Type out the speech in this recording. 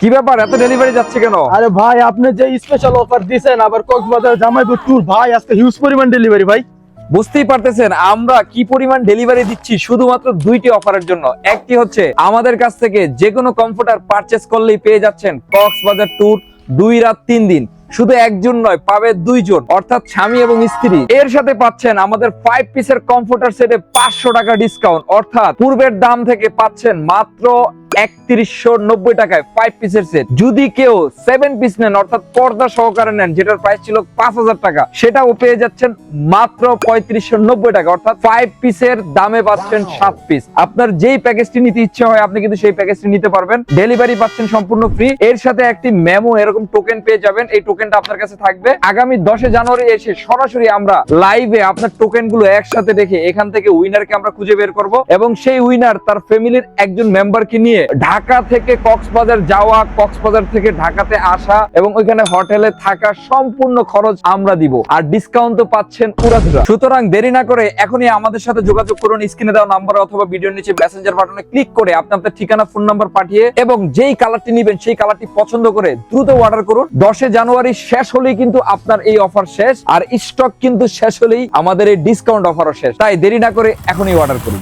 কি ব্যাপার, এত ডেলিভারি যাচ্ছে কেন? আরে ভাই, আপনি যে স্পেশাল অফার দিয়েছেন আবার কক্সবাজার জামাইপুর ট্যুর, ভাই আজকে হিউজ পরিমাণ ডেলিভারি ভাই। বুঝতেই পারতেছেন আমরা কি পরিমাণ ডেলিভারি দিচ্ছি শুধুমাত্র দুইটি অফারের জন্য। একটি হচ্ছে আমাদের কাছ থেকে যে কোনো কমফোর্টার পারচেস করলেই পেয়ে যাচ্ছেন কক্সবাজার ট্যুর 2 রাত 3 দিন। শুধু একজন নয়, পাবে দুইজন, অর্থাৎ স্বামী এবং স্ত্রী। এর সাথে পাচ্ছেন আমাদের 5 পিসের কমফোর্টার সেটে 500 টাকা ডিসকাউন্ট, অর্থাৎ পূর্বের দাম থেকে পাচ্ছেন মাত্র 3190 টাকায় 5 পিসের সেট। যদি কেউ 7 পিস নেন, অর্থাৎ পর্দা সহকারে নেন, যেটার প্রাইস ছিল 5000 টাকা, সেটাও পেয়ে যাচ্ছেন মাত্র 3590 টাকা, অর্থাৎ 5 পিসের দামে পাচ্ছেন 7 পিস। আপনার যেই প্যাকেজটি নিতে ইচ্ছে হয় আপনি কিন্তু সেই প্যাকেজটি নিতে পারবেন। ডেলিভারি পাচ্ছেন সম্পূর্ণ ফ্রি। এর সাথে একটি মেমো এরকম টোকেন পেয়ে যাবেন। এই টোকেনটা আপনার কাছে থাকবে। আগামী 10 জানুয়ারি এসে সরাসরি আমরা লাইভে আপনার টোকেন গুলো একসাথে দেখে এখান থেকে উইনারকে আমরা খুঁজে বের করব, এবং সেই উইনার তার ফ্যামিলির একজন মেম্বারকে নিয়ে ঢাকা থেকে কক্সবাজার যাওয়া, কক্সবাজার থেকে ঢাকাতে আসা এবং ওইখানে হোটেলে থাকা সম্পূর্ণ খরচ আমরা দিব। আর ডিসকাউন্ট তো পাচ্ছেন পুরোপুরি। সুতরাং দেরি না করে এখনই আমাদের সাথে যোগাযোগ করুন। স্ক্রিনে দেওয়া নাম্বারে অথবা ভিডিওর নিচে মেসেঞ্জার বাটনে ক্লিক করে আপনি আপনার ঠিকানা, ফোন নাম্বার পাঠিয়ে এবং যেই কালারটি নেবেন সেই কালারটি পছন্দ করে দ্রুত অর্ডার করুন। 10 জানুয়ারি শেষ হলেই কিন্তু আপনার এই অফার শেষ, আর স্টক কিন্তু শেষ হলেই আমাদের এই ডিসকাউন্ট অফারও শেষ। তাই দেরি না করে এখনই অর্ডার করুন।